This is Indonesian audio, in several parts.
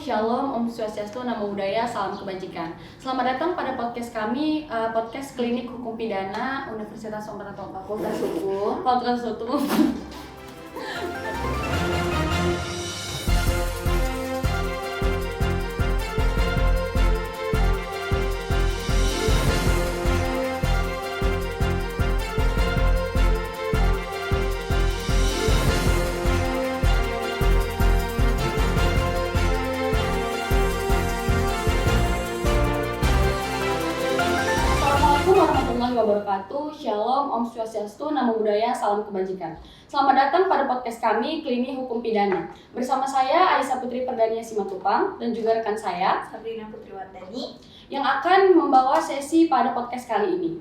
Shalom, Om Swastiastu, Namo Buddhaya, Salam Kebajikan. Selamat datang pada podcast kami, podcast Klinik Hukum Pidana Universitas Soekarno Fakultas Hukum. Assalamualaikum warahmatullahi wabarakatuh. Shalom, Om Swastiastu, Namo Buddhaya, Salam Kebajikan. Selamat datang pada podcast kami, Klinik Hukum Pidana. Bersama saya, Aisyah Putri Perdania Simatupang, dan juga rekan saya, Sabrina Putri Wardani, yang akan membawa sesi pada podcast kali ini.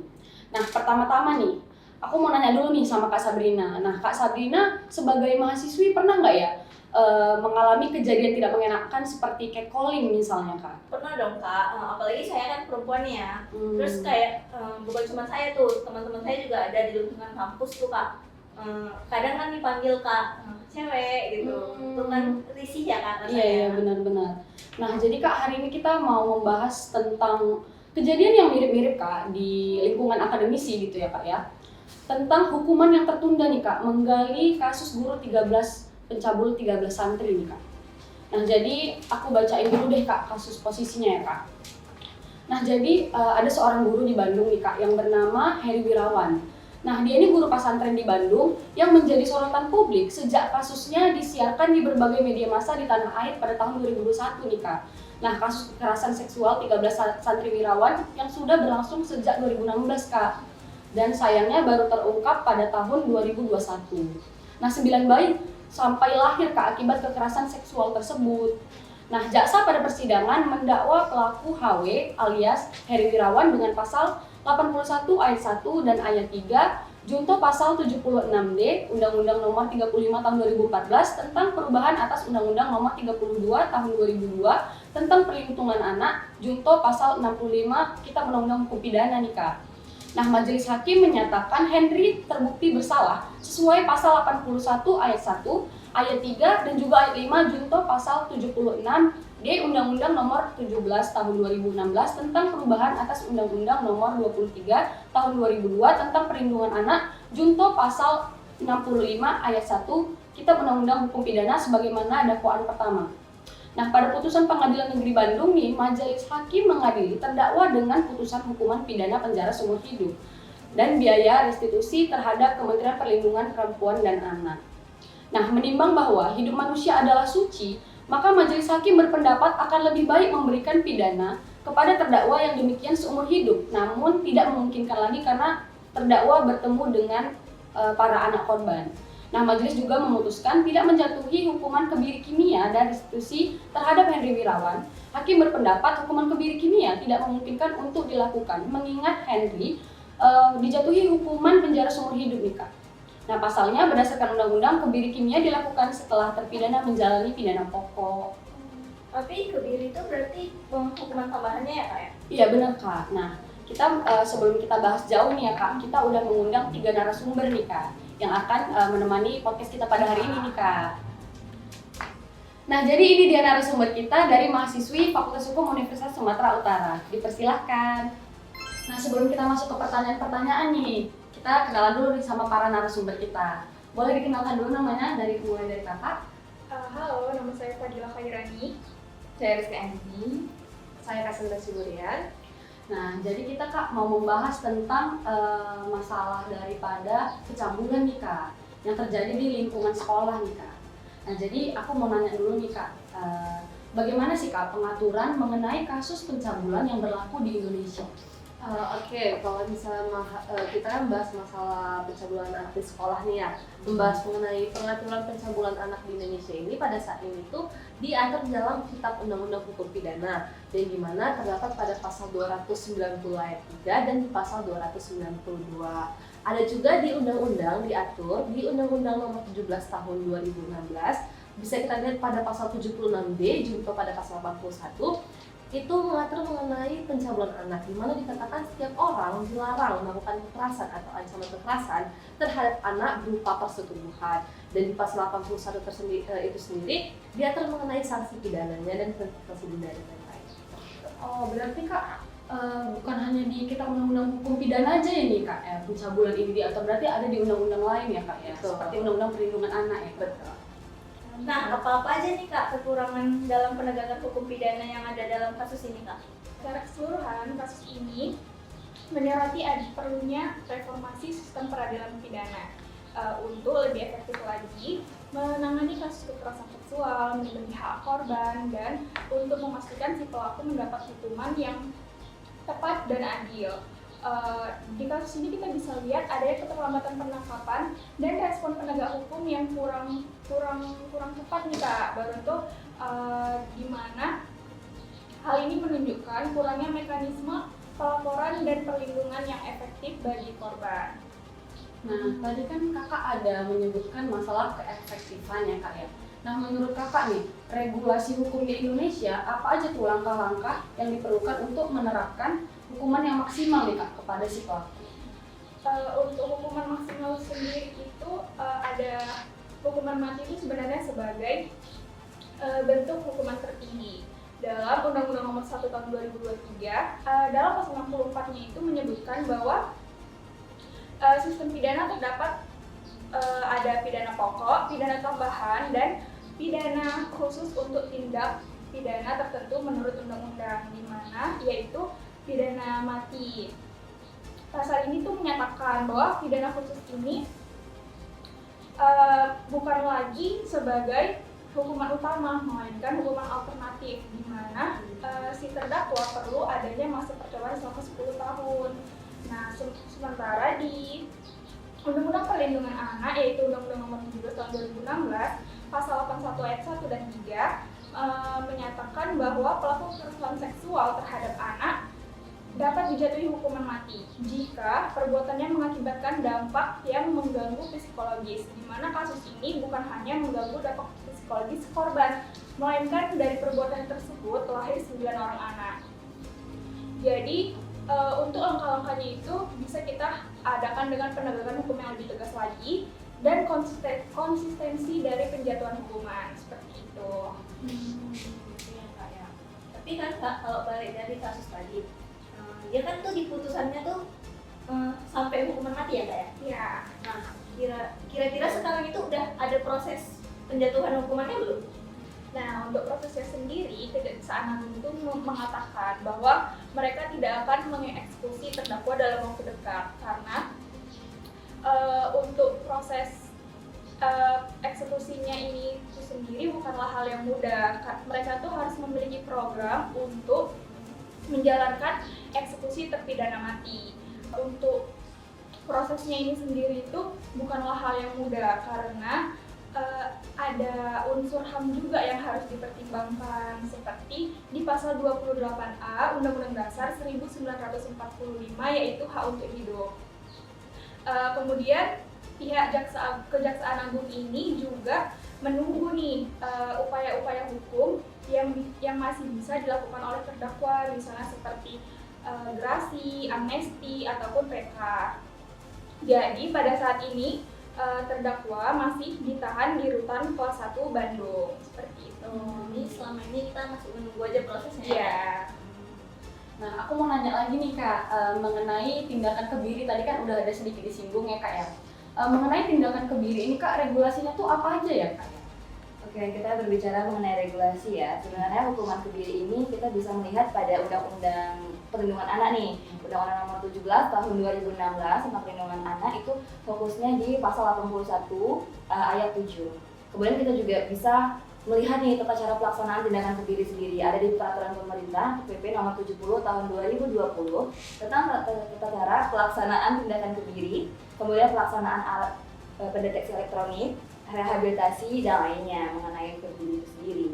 Nah, pertama-tama nih, aku mau nanya dulu nih sama Kak Sabrina. Nah, Kak Sabrina sebagai mahasiswi pernah nggak ya mengalami kejadian tidak mengenakan seperti catcalling misalnya, Kak? pernah dong Kak, apalagi saya kan perempuan ya. Terus kayak bukan cuma saya tuh, teman-teman saya juga ada di lingkungan kampus tuh Kak. Kadang kan dipanggil Kak cewek gitu, itu kan risih ya Kak rasanya. Iya, benar-benar. Nah, jadi Kak, hari ini kita mau membahas tentang kejadian yang mirip-mirip Kak di lingkungan akademisi gitu ya Kak ya. Tentang hukuman yang tertunda nih Kak, menggali kasus guru 13 pencabul 13 santri nih Kak. Nah, jadi aku bacain dulu deh Kak kasus posisinya ya Kak. Nah, jadi ada seorang guru di Bandung nih Kak yang bernama Heri Wirawan. Nah, dia ini guru pesantren di Bandung yang menjadi sorotan publik sejak kasusnya disiarkan di berbagai media massa di tanah air pada tahun 2021 nih Kak. Nah, kasus kekerasan seksual 13 santri Wirawan yang sudah berlangsung sejak 2016 Kak. Dan sayangnya baru terungkap pada tahun 2021. Nah, 9 bayi sampai lahir Kak akibat kekerasan seksual tersebut. Nah, jaksa pada persidangan mendakwa pelaku HW alias Heri Wirawan dengan pasal 81 ayat 1 dan ayat 3 junto pasal 76D Undang-Undang Nomor 35 Tahun 2014 tentang perubahan atas Undang-Undang Nomor 32 Tahun 2002 tentang perlindungan anak junto pasal 65 Kitab Undang-Undang Hukum Pidana nih Kak. Nah, majelis hakim menyatakan Henry terbukti bersalah sesuai pasal 81 ayat 1, ayat 3 dan juga ayat 5 junto pasal 76D Undang-Undang Nomor 17 Tahun 2016 tentang perubahan atas Undang-Undang Nomor 23 Tahun 2002 tentang perlindungan anak junto pasal 65 ayat 1 Kitab Undang-Undang Hukum Pidana sebagaimana dakwaan pertama. Nah, pada putusan Pengadilan Negeri Bandung nih, majelis hakim mengadili terdakwa dengan putusan hukuman pidana penjara seumur hidup dan biaya restitusi terhadap Kementerian Perlindungan Perempuan dan Anak. Nah, menimbang bahwa hidup manusia adalah suci, maka majelis hakim berpendapat akan lebih baik memberikan pidana kepada terdakwa yang demikian seumur hidup, namun tidak memungkinkan lagi karena terdakwa bertemu dengan para anak korban. Nah, majelis juga memutuskan tidak menjatuhi hukuman kebiri kimia dan restitusi terhadap Henry Wirawan. Hakim berpendapat hukuman kebiri kimia tidak memungkinkan untuk dilakukan, mengingat Henry dijatuhi hukuman penjara seumur hidup nih Kak. Nah, pasalnya berdasarkan undang-undang kebiri kimia dilakukan setelah terpidana menjalani pidana pokok. Tapi kebiri itu berarti hukuman tambahannya ya Kak ya? Iya benar Kak. Nah, kita sebelum kita bahas jauh nih ya Kak, kita udah mengundang 3 narasumber nih Kak yang akan menemani podcast kita pada hari ini nih Kak. Nah, jadi ini dia narasumber kita dari mahasiswi Fakultas Hukum Universitas Sumatera Utara. Dipersilahkan. Nah, sebelum kita masuk ke pertanyaan-pertanyaan nih, kita kenalan dulu nih sama para narasumber kita. Boleh dikenalkan dulu namanya mulai dari Kakak? Halo, nama saya Fadila Khairani. Saya Rizky Andi. Saya Kassandra Siburian. Nah, jadi kita Kak mau membahas tentang masalah daripada pencabulan nih Kak yang terjadi di lingkungan sekolah nih Kak. Nah, jadi aku mau nanya dulu nih Kak, bagaimana sih Kak pengaturan mengenai kasus pencabulan yang berlaku di Indonesia? Oke, kalau misalnya kita kan bahas masalah pencabulan anak di sekolah nih ya, membahas mengenai pengaturan pencabulan anak di Indonesia ini pada saat ini tuh diatur dalam Kitab Undang-Undang Hukum Pidana dan di mana terdapat pada pasal 290 ayat 3 dan di pasal 292. Ada juga di undang-undang diatur di Undang-Undang Nomor 17 Tahun 2016, bisa kita lihat pada pasal 76D junto pada pasal 81. Itu mengatur mengenai pencabulan anak, di mana dikatakan setiap orang dilarang melakukan kekerasan atau ancaman kekerasan terhadap anak berupa persetubuhan. Dan di pasal 81 itu sendiri diatur mengenai sanksi pidananya dan prosedur dari lain. Oh, berarti Kak bukan hanya di kita undang-undang hukum pidana aja ini Kak ya, pencabulan ini diatur, berarti ada di undang-undang lain ya Kak ya, Betul. seperti undang-undang perlindungan anak ya. Betul. Nah, apa-apa aja nih Kak kekurangan dalam penegakan hukum pidana yang ada dalam kasus ini Kak? Secara keseluruhan, kasus ini menyoroti perlunya reformasi sistem peradilan pidana untuk lebih efektif lagi menangani kasus kekerasan seksual, melindungi hak korban, dan untuk memastikan si pelaku mendapat hukuman yang tepat dan adil. Di kasus ini kita bisa lihat adanya keterlambatan penangkapan dan respon penegak hukum yang kurang cepat nih Kak. Baru itu di mana hal ini menunjukkan kurangnya mekanisme pelaporan dan perlindungan yang efektif bagi korban. Nah, tadi kan Kakak ada menyebutkan masalah keefektifan ya Kak ya. Nah, menurut Kakak nih, regulasi hukum di Indonesia, apa aja tuh langkah-langkah yang diperlukan untuk menerapkan hukuman yang maksimal nih Kak kepada si pelaku? Untuk hukuman maksimal sendiri itu ada hukuman mati itu sebenarnya sebagai bentuk hukuman tertinggi. Dalam Undang-Undang Nomor 1 Tahun 2023, dalam pasal 64-nya itu menyebutkan bahwa sistem pidana terdapat ada pidana pokok, pidana tambahan, dan pidana khusus untuk tindak pidana tertentu menurut undang-undang, di mana yaitu pidana mati. Pasal ini tuh menyatakan bahwa pidana khusus ini bukan lagi sebagai hukuman utama, melainkan hukuman alternatif, di mana si terdakwa perlu adanya masa percobaan selama 10 tahun. Nah, sementara di Undang-Undang Perlindungan Anak, yaitu Undang-Undang Nomor 17 Tahun 2016, Pasal 81 Ayat 1 dan 3 menyatakan bahwa pelaku kekerasan seksual terhadap anak dapat dijatuhi hukuman mati jika perbuatannya mengakibatkan dampak yang mengganggu psikologis, di mana kasus ini bukan hanya mengganggu dampak psikologis korban, melainkan dari perbuatan tersebut lahir 9 orang anak. Jadi untuk langkah-langkahnya itu bisa kita adakan dengan penegakan hukum yang lebih tegas lagi dan konsistensi dari penjatuhan hukuman, seperti itu. Iya Kak ya. Tapi kan Kak, kalau balik dari kasus tadi, dia kan tuh di putusannya tuh sampai hukuman mati ya Kak ya? Ya, Nah, kira-kira sekarang itu udah ada proses penjatuhan hukumannya belum? nah untuk prosesnya sendiri, Kejaksaan Agung itu mengatakan bahwa mereka tidak akan mengeksekusi terdakwa dalam waktu dekat karena untuk proses eksekusinya ini itu sendiri bukanlah hal yang mudah. Mereka tuh harus memiliki program untuk menjalankan eksekusi terpidana mati. Untuk prosesnya ini sendiri itu bukanlah hal yang mudah karena ada unsur HAM juga yang harus dipertimbangkan, seperti di pasal 28A Undang-Undang Dasar 1945, yaitu hak untuk hidup. Kemudian pihak Kejaksaan Agung ini juga menunggu nih upaya-upaya hukum yang masih bisa dilakukan oleh terdakwa, misalnya seperti gerasi, amnesti, ataupun PK. Jadi pada saat ini terdakwa masih ditahan di Rutan Kelas 1 Bandung, seperti itu. Jadi selama ini kita masih menunggu aja prosesnya. Iya. Nah, aku mau nanya lagi nih Kak, mengenai tindakan kebiri, tadi kan udah ada sedikit disinggung ya Kak ya. Mengenai tindakan kebiri ini Kak, regulasinya tuh apa aja ya Kak ya? Oke, kita berbicara mengenai regulasi ya. Sebenarnya hukuman kebiri ini kita bisa melihat pada Undang-Undang Perlindungan Anak nih. Undang-Undang Nomor 17 Tahun 2016 tentang Perlindungan Anak itu fokusnya di pasal 81 ayat 7. Kemudian kita juga bisa melihat nih tata cara pelaksanaan tindakan kebiri sendiri. Ada di Peraturan Pemerintah PP Nomor 70 Tahun 2020 tentang tata cara pelaksanaan tindakan kebiri, kemudian pelaksanaan alat pendeteksi elektronik, rehabilitasi dan lainnya mengenai kebiri itu sendiri.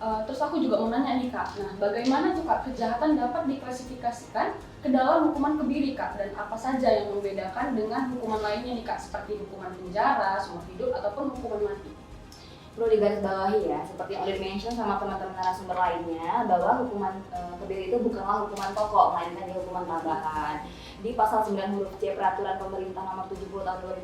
Terus aku juga mau nanya nih Kak, nah bagaimana tuh Kak kejahatan dapat diklasifikasikan ke dalam hukuman kebiri Kak, dan apa saja yang membedakan dengan hukuman lainnya nih Kak, seperti hukuman penjara, seumur hidup, ataupun hukuman mati? Perlu digarisbawahi ya, seperti yang udah di-mention sama teman-teman narasumber lainnya, bahwa hukuman kebiri itu bukanlah hukuman pokok, melainkan hukuman tambahan. Di pasal 9 huruf C Peraturan Pemerintah Nomor 70 Tahun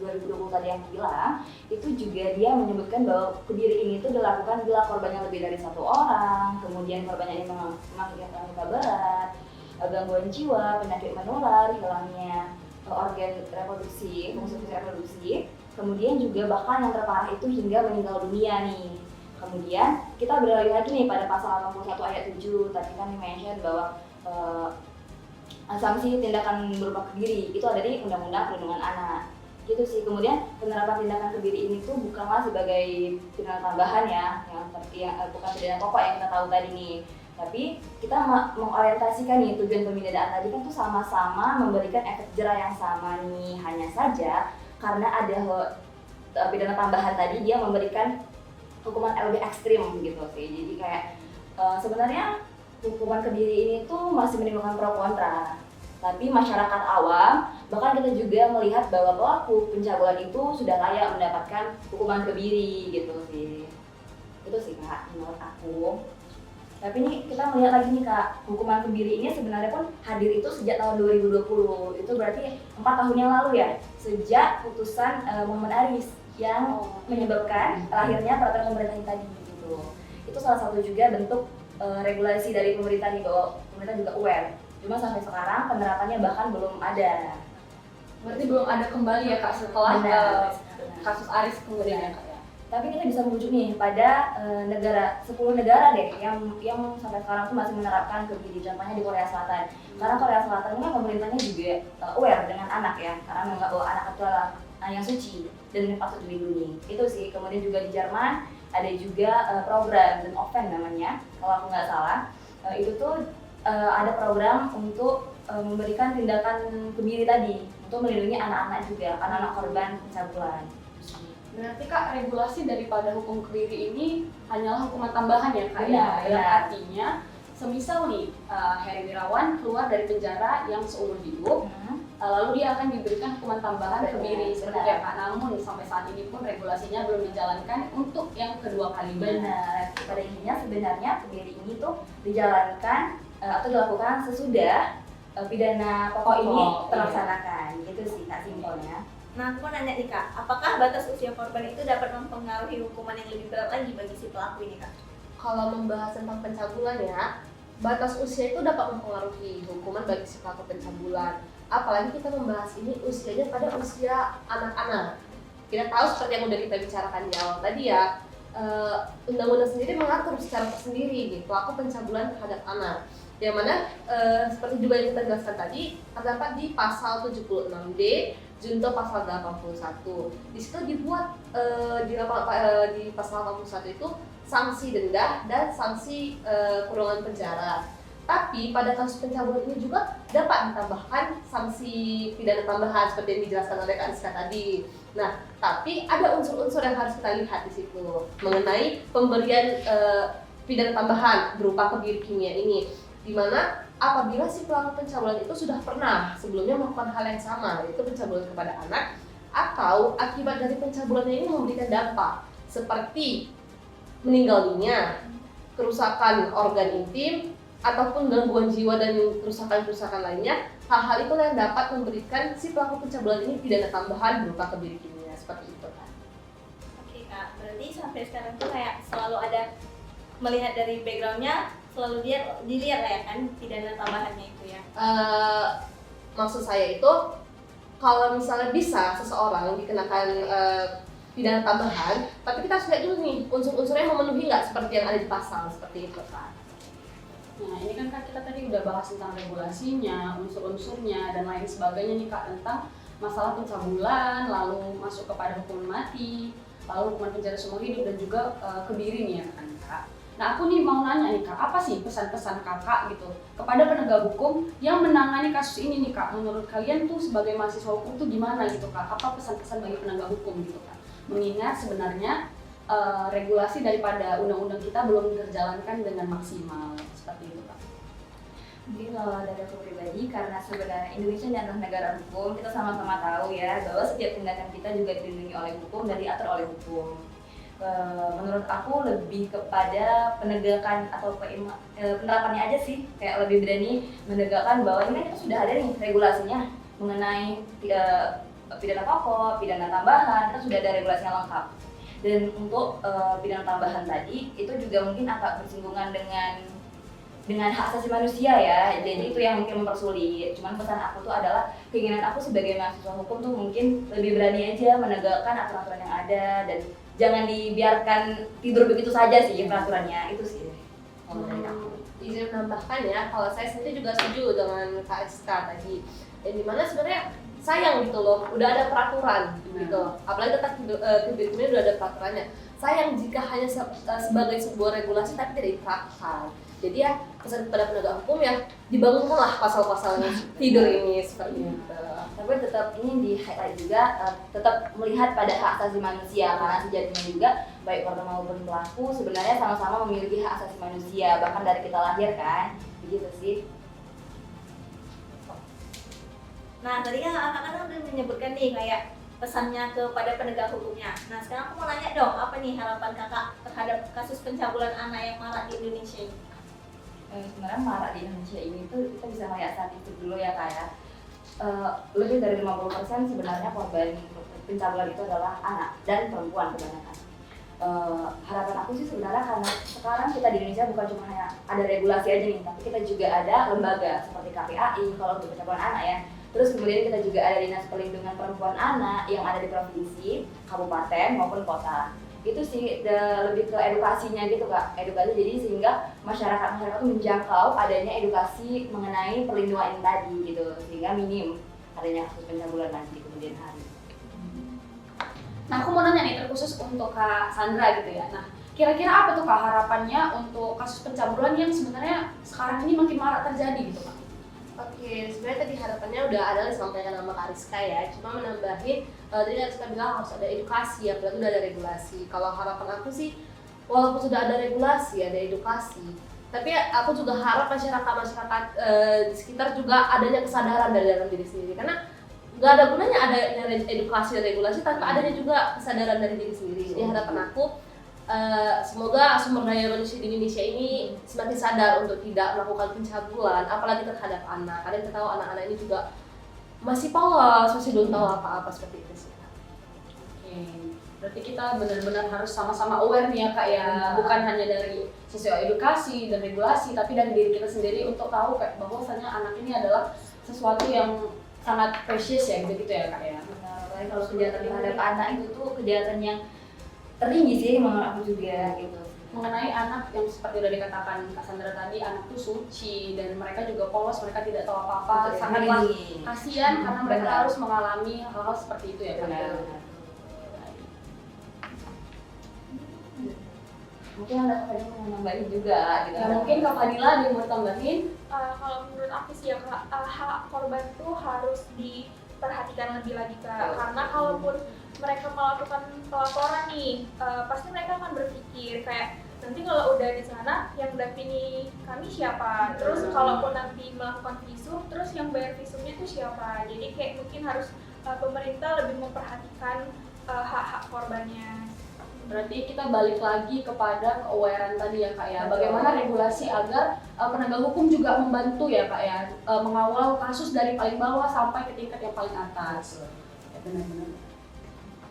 2020 tadi yang bilang, itu juga dia menyebutkan bahwa kebiri ini tuh dilakukan bila korbannya lebih dari 1 orang, kemudian korbannya ini mengakibatkan luka berat, gangguan jiwa, penyakit menular, hilangnya organ reproduksi, fungsi reproduksi, kemudian juga bahkan yang terparah itu hingga meninggal dunia nih. Kemudian kita beralih lagi nih pada pasal 81 ayat 7, tadi kan mention bahwa sanksi tindakan berupa kebiri itu ada di Undang-Undang Perlindungan Anak. Gitu sih. Kemudian penerapan tindakan kebiri ini tuh bukanlah sebagai pidana tambahan ya, bukan pidana pokok yang kita tahu tadi nih. Tapi kita mengorientasikan nih tujuan pembinaan tadi kan tuh sama-sama memberikan efek jerah yang sama nih. Hanya saja karena ada pidana tambahan tadi dia memberikan hukuman yang lebih ekstrim gitu sih. Jadi kayak sebenarnya hukuman kebiri ini tuh masih menimbulkan pro kontra. Tapi masyarakat awam, bahkan kita juga melihat bahwa pelaku pencabulan itu sudah layak mendapatkan hukuman kebiri gitu sih. Itu sih Kak, menurut aku. Tapi nih kita melihat lagi nih Kak, hukuman kebiri ini sebenarnya pun hadir itu sejak tahun 2020. Itu berarti 4 tahun yang lalu ya, sejak putusan Muhammad Aris yang menyebabkan lahirnya peraturan pemerintah ini tadi gitu. Itu salah satu juga bentuk regulasi dari pemerintah nih, bahwa pemerintah juga aware. Cuma sampai sekarang penerapannya bahkan belum ada. Berarti belum ada kembali ya Kak setelah kasus Aris kemudian ya Kak ya. Tapi kita bisa merujuk nih pada 10 negara deh yang sampai sekarang tuh masih menerapkan kebiri, contohnya di Korea Selatan. Karena Korea Selatan ini pemerintahnya juga aware dengan anak ya, karena menganggap bahwa anak itu adalah yang suci dan patut dilindungi. Itu sih. Kemudian juga di Jerman ada juga program dan Oven namanya, kalau aku nggak salah. Itu tuh ada program untuk memberikan tindakan kebiri tadi untuk melindungi anak-anak juga, anak-anak korban pencabulan. Berarti Kak, regulasi daripada hukum kebiri ini hanyalah hukuman tambahan ya Kak Benar, ya? Yang artinya semisal nih Heri Wirawan keluar dari penjara yang seumur hidup, lalu dia akan diberikan hukuman tambahan kebiri seperti itu ya Kak. Namun sampai saat ini pun regulasinya belum dijalankan untuk yang kedua kalinya. Benar. Pada intinya sebenarnya kebiri ini tuh dijalankan atau dilakukan sesudah pidana pokok ini terlaksanakan. Gitu sih Kak simpelnya. Nah, aku mau nanya nih Kak, apakah batas usia korban itu dapat mempengaruhi hukuman yang lebih berat lagi bagi si pelaku ini Kak? Kalau membahas tentang pencabulan ya, batas usia itu dapat mempengaruhi hukuman bagi si pelaku pencabulan. Apalagi kita membahas ini usianya pada usia anak-anak. Kita tahu seperti yang udah kita bicarakan di awal tadi ya, undang-undang sendiri mengatur secara tersendiri nih pelaku pencabulan terhadap anak. Yang mana seperti juga yang kita jelaskan tadi, terdapat di pasal 76D Junto pasal 81. Di situ dibuat di pasal 81 itu sanksi denda dan sanksi kurungan penjara. Tapi pada kasus pencabulan ini juga dapat ditambahkan sanksi pidana tambahan seperti yang dijelaskan oleh Kak Rizka tadi. Nah, tapi ada unsur-unsur yang harus kita lihat di situ mengenai pemberian pidana tambahan berupa kebiri kimia ini, di mana apabila si pelaku pencabulan itu sudah pernah sebelumnya melakukan hal yang sama, yaitu pencabulan kepada anak, atau akibat dari pencabulannya ini memberikan dampak seperti meninggal dunia, kerusakan organ intim, ataupun gangguan jiwa dan kerusakan-kerusakan lainnya, hal-hal itu yang dapat memberikan si pelaku pencabulan ini pidana tambahan berupa kebiri kimia, seperti itu kan. Oke Kak, berarti sampai sekarang tuh kayak selalu ada melihat dari backgroundnya, selalu dilihat lah ya kan pidana tambahannya itu ya. Maksud saya itu kalau misalnya bisa seseorang dikenakan pidana tambahan, tapi kita harus lihat dulu nih unsur-unsurnya memenuhi nggak seperti yang ada di pasal seperti itu kan. Nah ini kan Kak, kita tadi udah bahas tentang regulasinya, unsur-unsurnya dan lain sebagainya nih Kak, tentang masalah pencabulan, lalu masuk kepada hukuman mati, lalu hukuman penjara seumur hidup dan juga kebiri nih ya kan Kak. Nah aku nih mau nanya nih Kak, apa sih pesan-pesan Kakak gitu kepada penegak hukum yang menangani kasus ini nih Kak? Menurut kalian tuh sebagai mahasiswa hukum tuh gimana gitu Kak? Apa pesan-pesan bagi penegak hukum gitu Kak? Mengingat sebenarnya regulasi daripada undang-undang kita belum terjalankan dengan maksimal seperti itu Kak. Mungkin kalau dari aku pribadi, karena sebenarnya Indonesia ini adalah negara hukum, kita sama-sama tahu ya bahwa setiap tindakan kita juga dilindungi oleh hukum dan diatur oleh hukum. Menurut aku lebih kepada penegakan atau penerapannya aja sih, kayak lebih berani menegakkan bahwa ini kan kita sudah ada nih regulasinya mengenai pidana pokok, pidana tambahan, kan sudah ada regulasi yang lengkap. Dan untuk pidana tambahan tadi itu juga mungkin agak bersinggungan dengan hak asasi manusia ya, jadi itu yang mungkin mempersulit. Cuman pesan aku tuh adalah keinginan aku sebagai mahasiswa hukum tuh mungkin lebih berani aja menegakkan aturan-aturan yang ada dan jangan dibiarkan tidur begitu saja sih peraturannya, itu sih kalau dari aku. Izin menambahkan ya, kalau saya sendiri juga setuju dengan KSK tadi, dan dimana sebenarnya sayang gitu loh, udah ada peraturan gitu, apalagi tentang tidur ini udah ada peraturannya. Sayang jika hanya sebagai sebuah regulasi tapi tidak diterapkan. Jadi ya pesan kepada penegak hukum ya dibangunkanlah pasal-pasalnya tidur ini seperti itu. Tapi tetap ini di highlight juga, tetap melihat pada hak asasi manusia karena sejatinya juga baik korban maupun pelaku sebenarnya sama-sama memiliki hak asasi manusia bahkan dari kita lahir kan, begitu sih. Nah, tadi kan kakak kan udah menyebutkan nih kayak pesannya kepada penegak hukumnya. Nah, sekarang aku mau nanya dong, apa nih harapan kakak terhadap kasus pencabulan anak yang marak di Indonesia ini? Sebenarnya marak di Indonesia ini tuh kita bisa melihat statistik dulu ya Kak ya. Lebih dari 50% sebenarnya korban pencabulan itu adalah anak dan perempuan kebanyakan. Harapan aku sih sebenarnya karena sekarang kita di Indonesia bukan cuma hanya ada regulasi aja nih, tapi kita juga ada lembaga seperti KPAI kalau untuk pencabulan anak ya. Terus kemudian kita juga ada Dinas Perlindungan Perempuan Anak yang ada di provinsi, kabupaten maupun kota. Itu sih lebih ke edukasinya gitu Kak, edukasi jadi sehingga masyarakat itu menjangkau adanya edukasi mengenai perlindungan ini tadi gitu, sehingga minim adanya kasus pencabulan nanti di kemudian hari. Nah, aku mau nanya nih terkhusus untuk Kak Sandra gitu ya. Nah, kira-kira apa tuh Kak harapannya untuk kasus pencabulan yang sebenarnya sekarang ini makin marak terjadi gitu Kak? Oke, sebenarnya tadi harapannya udah ada disampaikan sama Kak Rizka ya, cuma menambahin tadi Kak Rizka bilang harus ada edukasi, apalagi udah ada regulasi. Kalau harapan aku sih, walaupun sudah ada regulasi, ada edukasi, tapi aku juga harap masyarakat di sekitar juga adanya kesadaran dari dalam diri sendiri, karena nggak ada gunanya ada edukasi dan regulasi tanpa adanya juga kesadaran dari diri sendiri. Jadi harapan aku semoga sumber daya manusia di Indonesia ini semakin sadar untuk tidak melakukan pencabulan, apalagi terhadap anak. Karena kita tahu anak-anak ini juga masih polos, masih belum tahu apa-apa seperti itu sih. Oke, berarti kita benar-benar harus sama-sama aware nih ya Kak ya, bukan hanya dari sisi edukasi dan regulasi, tapi dari diri kita sendiri untuk tahu kayak bahwasanya anak ini adalah sesuatu yang sangat precious ya, gitu ya Kak ya. Benar, kalau kejahatan terhadap anak itu tuh kejahatan yang tertinggi sih menurut aku juga gitu. Mengenai anak yang seperti udah dikatakan Kak Sandra tadi, anak tuh suci dan mereka juga polos, mereka tidak tahu apa-apa, sangatlah kasihan karena mereka harus mengalami hal-hal seperti itu ya Kak. Mungkin ada Kak Fadila yang nambahin juga gitu. Ya, mungkin Kak Fadila ada yang mau tambahin? Kalau menurut aku sih ya Kak, hak korban tuh harus diperhatikan lebih lagi Kak, karena kalaupun mereka melakukan pelaporan nih, pasti mereka akan berpikir kayak nanti kalau udah di sana yang dampingi kami siapa, terus kalaupun nanti melakukan visum, terus yang bayar visumnya itu siapa. Jadi kayak mungkin harus pemerintah lebih memperhatikan hak-hak korbannya. Berarti kita balik lagi kepada ke-awareness tadi ya Kak ya, bagaimana regulasi agar penegak hukum juga membantu ya Kak ya, mengawal kasus dari paling bawah sampai ke tingkat yang paling atas. Ya, benar-benar.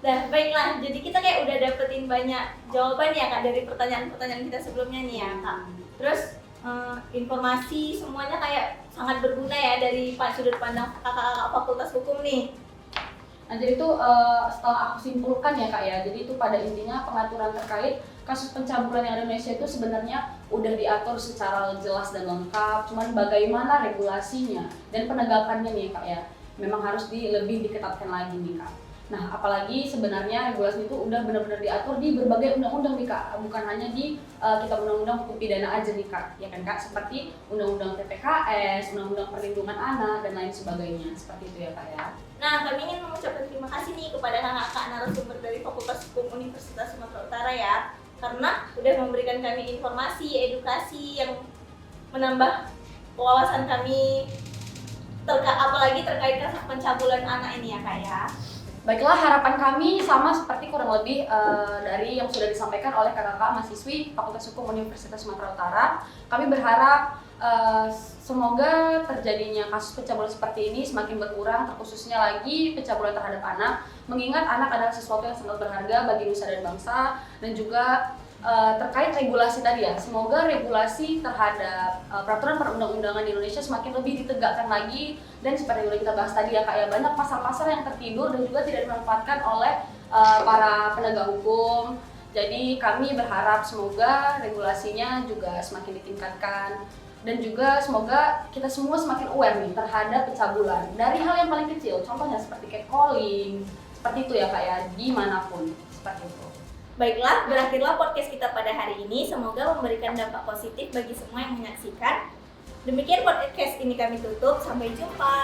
Nah, baiklah, jadi kita kayak udah dapetin banyak jawaban ya Kak dari pertanyaan-pertanyaan kita sebelumnya nih ya Kak. Terus informasi semuanya kayak sangat berguna ya dari sudut pandang kakak-kakak Fakultas Hukum nih. Nah, jadi itu setelah aku simpulkan ya Kak ya, jadi itu pada intinya pengaturan terkait kasus pencabulan yang ada di Indonesia itu sebenarnya udah diatur secara jelas dan lengkap, cuman bagaimana regulasinya dan penegakannya nih Kak ya, memang harus lebih diketatkan lagi nih Kak. Nah, apalagi sebenarnya regulasi itu udah benar-benar diatur di berbagai undang-undang nih Kak, bukan hanya di kitab undang-undang hukum pidana aja nih Kak, ya kan Kak, seperti undang-undang TPKS, undang-undang perlindungan anak dan lain sebagainya, seperti itu ya Kak ya. Nah, kami ingin mengucapkan terima kasih nih kepada kakak-kakak narasumber dari Fakultas Hukum Universitas Sumatera Utara ya, karena udah memberikan kami informasi, edukasi yang menambah wawasan kami apalagi terkait kasus pencabulan anak ini ya Kak ya. Baiklah, harapan kami sama seperti kurang lebih dari yang sudah disampaikan oleh kakak-kakak mahasiswi Fakultas Hukum Universitas Sumatera Utara. Kami berharap semoga terjadinya kasus pencabulan seperti ini semakin berkurang, terkhususnya lagi pencabulan terhadap anak, mengingat anak adalah sesuatu yang sangat berharga bagi nusa dan bangsa. Dan juga terkait regulasi tadi ya, semoga regulasi terhadap peraturan perundang-undangan di Indonesia semakin lebih ditegakkan lagi. Dan seperti yang udah kita bahas tadi ya Kak, ya, banyak pasal-pasal yang tertidur dan juga tidak dimanfaatkan oleh para penegak hukum. Jadi kami berharap semoga regulasinya juga semakin ditingkatkan. Dan juga semoga kita semua semakin aware nih terhadap pencabulan. Dari hal yang paling kecil, contohnya seperti catcalling, seperti itu ya Kak ya, dimanapun, seperti itu. Baiklah, berakhirlah podcast kita pada hari ini. Semoga memberikan dampak positif bagi semua yang menyaksikan. Demikian podcast ini kami tutup. Sampai jumpa.